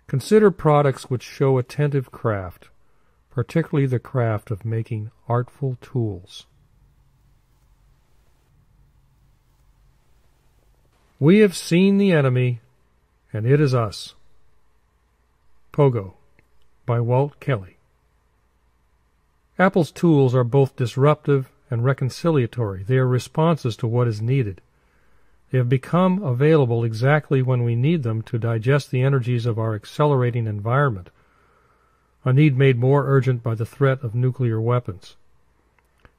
Consider products which show attentive craft, particularly the craft of making artful tools. We have seen the enemy, and it is us. Pogo, by Walt Kelly. Apple's tools are both disruptive and reconciliatory. They are responses to what is needed. They have become available exactly when we need them to digest the energies of our accelerating environment, a need made more urgent by the threat of nuclear weapons.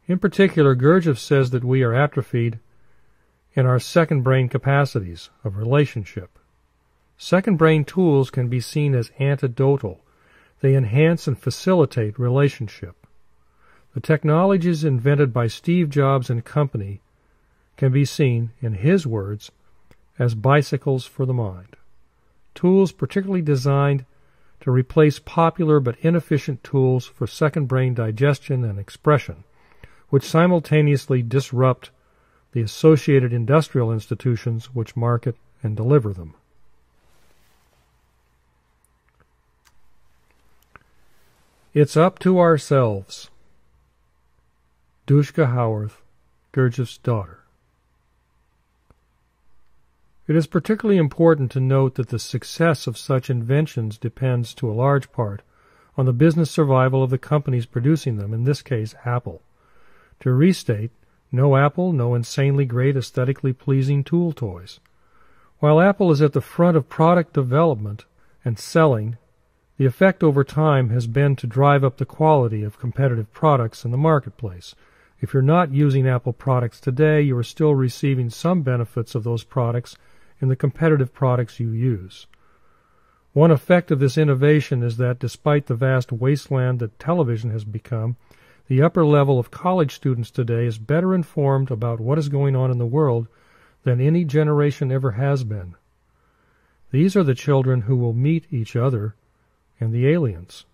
In particular, Gurdjieff says that we are atrophied in our second brain capacities of relationship. Second brain tools can be seen as antidotal. They enhance and facilitate relationship. The technologies invented by Steve Jobs and company can be seen, in his words, as bicycles for the mind. Tools particularly designed to replace popular but inefficient tools for second brain digestion and expression, which simultaneously disrupt the associated industrial institutions which market and deliver them. It's up to ourselves. Dushka Howarth, Gurdjieff's daughter. It is particularly important to note that the success of such inventions depends to a large part on the business survival of the companies producing them, in this case Apple. To restate, no Apple, no insanely great aesthetically pleasing tool toys. While Apple is at the front of product development and selling, the effect over time has been to drive up the quality of competitive products in the marketplace. If you're not using Apple products today, you are still receiving some benefits of those products in the competitive products you use. One effect of this innovation is that despite the vast wasteland that television has become, the upper level of college students today is better informed about what is going on in the world than any generation ever has been. These are the children who will meet each other and the aliens.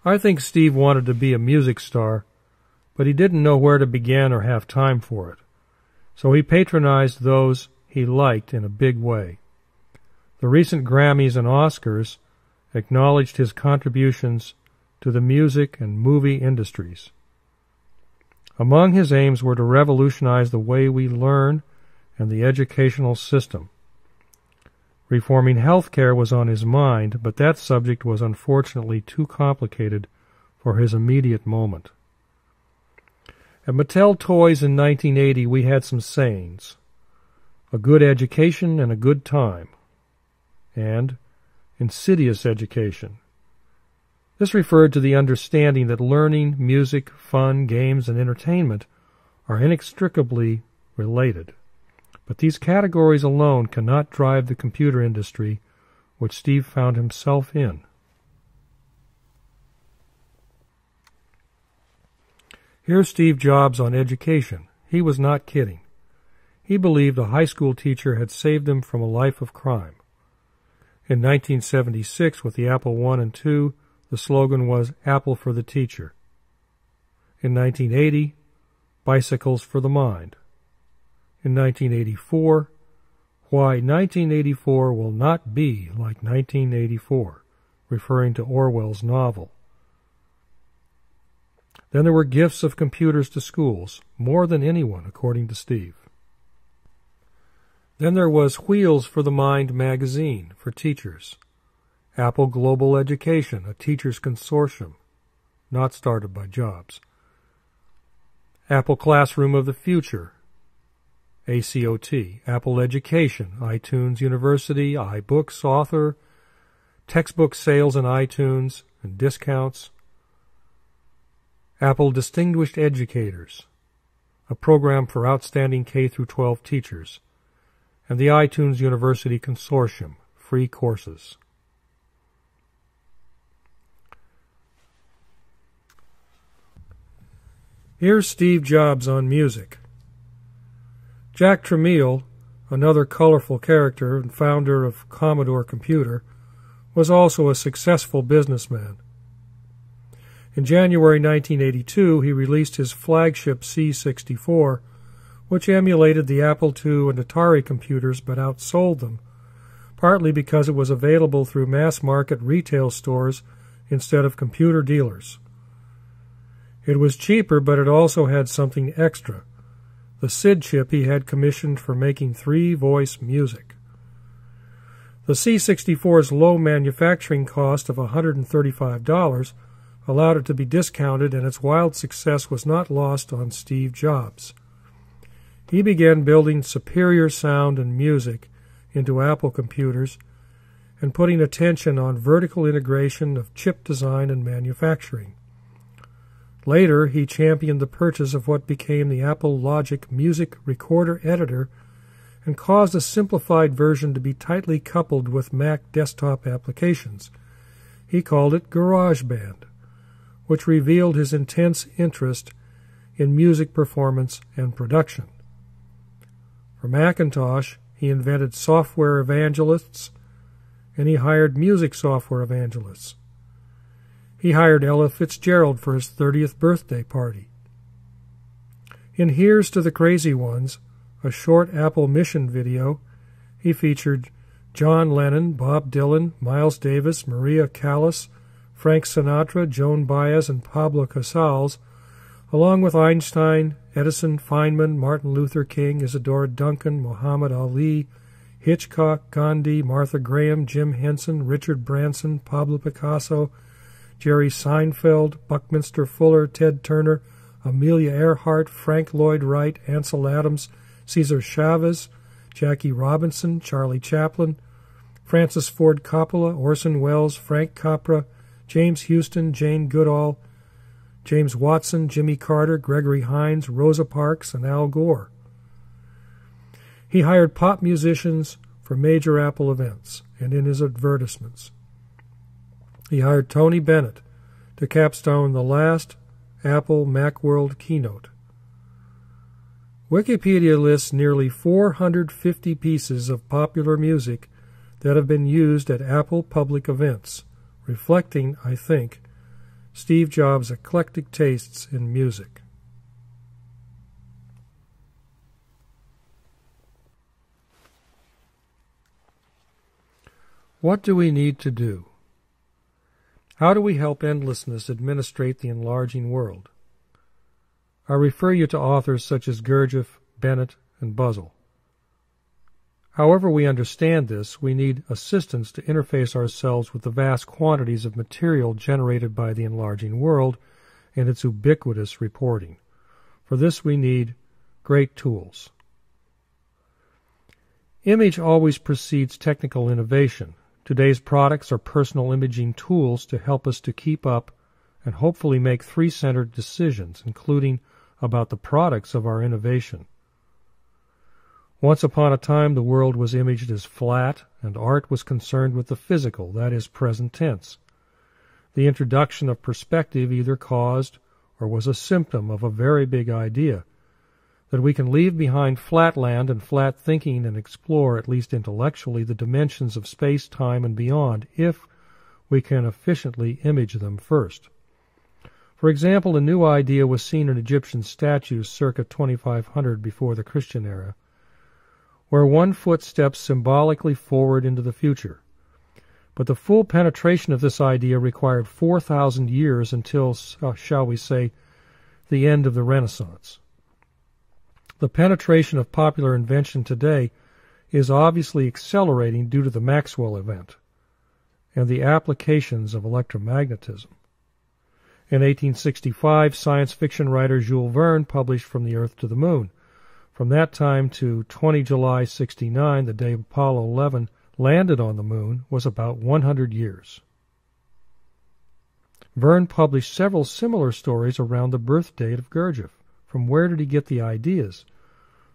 I think Steve wanted to be a music star, but he didn't know where to begin or have time for it. So he patronized those he liked in a big way. The recent Grammys and Oscars acknowledged his contributions to the music and movie industries. Among his aims were to revolutionize the way we learn and the educational system. Reforming healthcare was on his mind, but that subject was unfortunately too complicated for his immediate moment. At Mattel Toys in 1980, we had some sayings: a good education and a good time, and insidious education. This referred to the understanding that learning, music, fun, games, and entertainment are inextricably related. But these categories alone cannot drive the computer industry, which Steve found himself in. Here's Steve Jobs on education. He was not kidding. He believed a high school teacher had saved him from a life of crime. In 1976, with the Apple I and II, the slogan was Apple for the teacher. In 1980, bicycles for the mind. In 1984, why 1984 will not be like 1984, referring to Orwell's novel. Then there were gifts of computers to schools, more than anyone, according to Steve. Then there was Wheels for the Mind magazine for teachers. Apple Global Education, a teachers' consortium, not started by Jobs. Apple Classroom of the Future, ACOT, Apple Education, iTunes University, iBooks, Author, textbook sales in iTunes and discounts. Apple Distinguished Educators, a program for outstanding K-12 teachers, and the iTunes University Consortium, free courses. Here's Steve Jobs on music. Jack Tramiel, another colorful character and founder of Commodore Computer, was also a successful businessman. In January 1982, he released his flagship C64, which emulated the Apple II and Atari computers but outsold them, partly because it was available through mass-market retail stores instead of computer dealers. It was cheaper, but it also had something extra, the SID chip he had commissioned for making 3-voice music. The C64's low manufacturing cost of $135 allowed it to be discounted, and its wild success was not lost on Steve Jobs. He began building superior sound and music into Apple computers and putting attention on vertical integration of chip design and manufacturing. Later, he championed the purchase of what became the Apple Logic music recorder editor and caused a simplified version to be tightly coupled with Mac desktop applications. He called it GarageBand, which revealed his intense interest in music performance and production. For Macintosh, he invented software evangelists, and he hired music software evangelists. He hired Ella Fitzgerald for his 30th birthday party. In Here's to the Crazy Ones, a short Apple mission video, he featured John Lennon, Bob Dylan, Miles Davis, Maria Callas, Frank Sinatra, Joan Baez, and Pablo Casals, along with Einstein, Edison, Feynman, Martin Luther King, Isadora Duncan, Muhammad Ali, Hitchcock, Gandhi, Martha Graham, Jim Henson, Richard Branson, Pablo Picasso, Jerry Seinfeld, Buckminster Fuller, Ted Turner, Amelia Earhart, Frank Lloyd Wright, Ansel Adams, Cesar Chavez, Jackie Robinson, Charlie Chaplin, Francis Ford Coppola, Orson Welles, Frank Capra, James Houston, Jane Goodall, James Watson, Jimmy Carter, Gregory Hines, Rosa Parks, and Al Gore. He hired pop musicians for major Apple events and in his advertisements. He hired Tony Bennett to capstone the last Apple Macworld keynote. Wikipedia lists nearly 450 pieces of popular music that have been used at Apple public events, reflecting, I think, Steve Jobs' eclectic tastes in music. What do we need to do? How do we help endlessness administrate the enlarging world? I refer you to authors such as Gurdjieff, Bennett, and Buzzell. However we understand this, we need assistance to interface ourselves with the vast quantities of material generated by the enlarging world and its ubiquitous reporting. For this we need great tools. Image always precedes technical innovation. Today's products are personal imaging tools to help us to keep up and hopefully make three-centered decisions, including about the products of our innovation. Once upon a time, the world was imaged as flat, and art was concerned with the physical, that is, present tense. The introduction of perspective either caused or was a symptom of a very big idea, that we can leave behind flat land and flat thinking and explore, at least intellectually, the dimensions of space, time, and beyond, if we can efficiently image them first. For example, a new idea was seen in Egyptian statues circa 2500 before the Christian era, where one foot steps symbolically forward into the future. But the full penetration of this idea required 4,000 years until, shall we say, the end of the Renaissance. The penetration of popular invention today is obviously accelerating due to the Maxwell event and the applications of electromagnetism. In 1865, science fiction writer Jules Verne published From the Earth to the Moon. From that time to 20 July 69, the day Apollo 11 landed on the moon, was about 100 years. Verne published several similar stories around the birth date of Gurdjieff. From where did he get the ideas?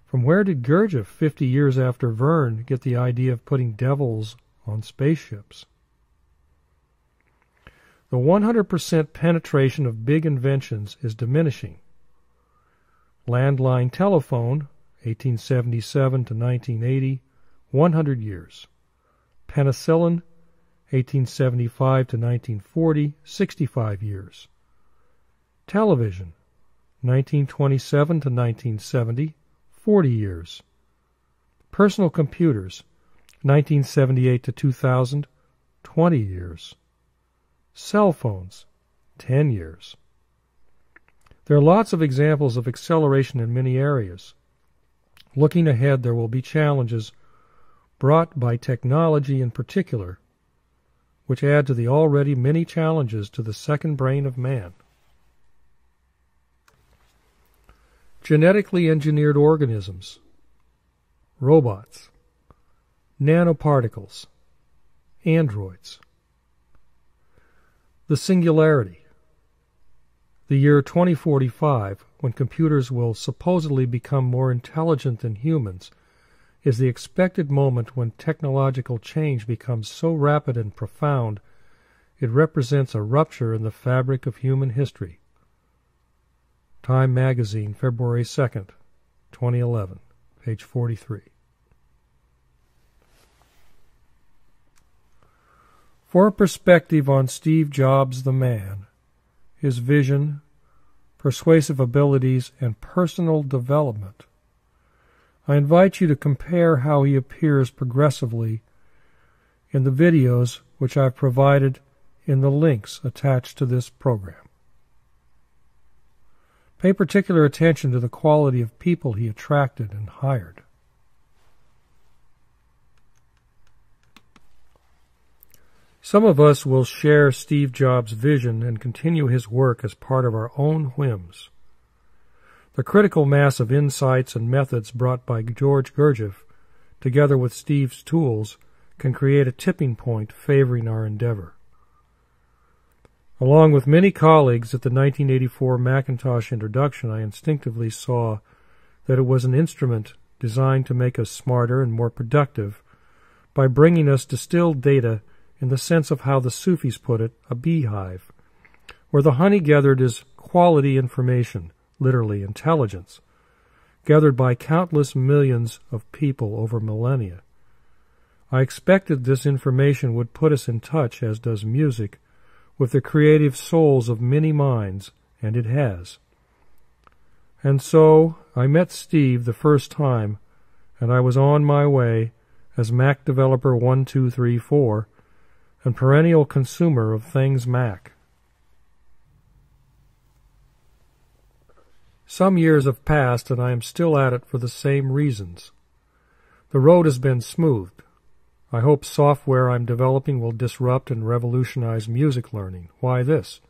From where did Gurdjieff, 50 years after Verne, get the idea of putting devils on spaceships? The 100% penetration of big inventions is diminishing. Landline telephone, 1877 to 1980, 100 years. Penicillin, 1875 to 1940, 65 years. Television, 1927 to 1970, 40 years. Personal computers, 1978 to 2000, 20 years. Cell phones, 10 years. There are lots of examples of acceleration in many areas. Looking ahead, there will be challenges brought by technology in particular, which add to the already many challenges to the second brain of man. Genetically engineered organisms, robots, nanoparticles, androids. The singularity. The year 2045, when computers will supposedly become more intelligent than humans, is the expected moment when technological change becomes so rapid and profound it represents a rupture in the fabric of human history. Time Magazine, February 2nd, 2011, page 43. For a perspective on Steve Jobs the man, his vision, persuasive abilities, and personal development, I invite you to compare how he appears progressively in the videos which I've provided in the links attached to this program. Pay particular attention to the quality of people he attracted and hired. Some of us will share Steve Jobs' vision and continue his work as part of our own whims. The critical mass of insights and methods brought by George Gurdjieff, together with Steve's tools, can create a tipping point favoring our endeavor. Along with many colleagues at the 1984 Macintosh introduction, I instinctively saw that it was an instrument designed to make us smarter and more productive by bringing us distilled data in the sense of how the Sufis put it, a beehive, where the honey gathered is quality information, literally intelligence, gathered by countless millions of people over millennia. I expected this information would put us in touch, as does music, with the creative souls of many minds, and it has. And so I met Steve the first time, and I was on my way as Mac Developer 1234 and perennial consumer of things Mac. Some years have passed, and I am still at it for the same reasons. The road has been smoothed. I hope software I'm developing will disrupt and revolutionize music learning. Why this?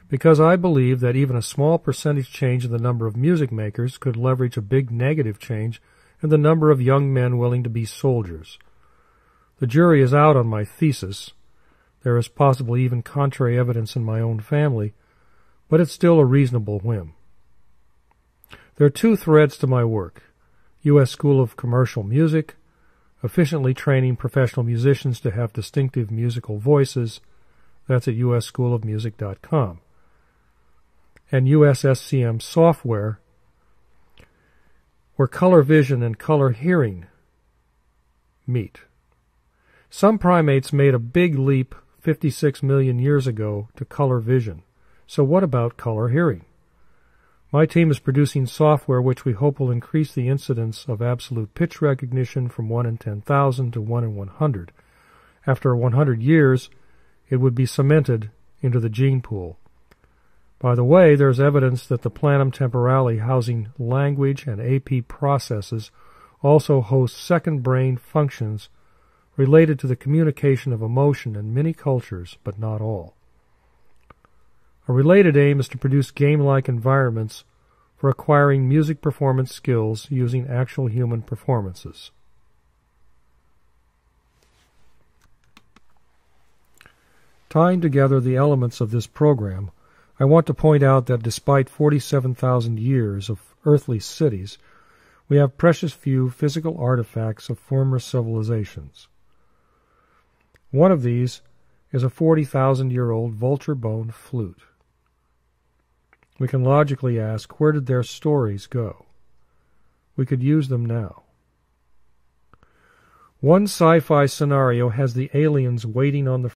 Because I believe that even a small percentage change in the number of music makers could leverage a big negative change in the number of young men willing to be soldiers. The jury is out on my thesis. There is possibly even contrary evidence in my own family, but it's still a reasonable whim. There are two threads to my work: U.S. School of Commercial Music, efficiently training professional musicians to have distinctive musical voices. That's at usschoolofmusic.com. And USSCM software, where color vision and color hearing meet. Some primates made a big leap 56 million years ago to color vision. So what about color hearing? My team is producing software which we hope will increase the incidence of absolute pitch recognition from 1 in 10,000 to 1 in 100. After 100 years, it would be cemented into the gene pool. By the way, there's evidence that the planum temporale housing language and AP processes also hosts second brain functions related to the communication of emotion in many cultures, but not all. A related aim is to produce game-like environments for acquiring music performance skills using actual human performances. Tying together the elements of this program, I want to point out that despite 47,000 years of earthly cities, we have precious few physical artifacts of former civilizations. One of these is a 40,000-year-old vulture bone flute. We can logically ask, where did their stories go? We could use them now. One sci-fi scenario has the aliens waiting on the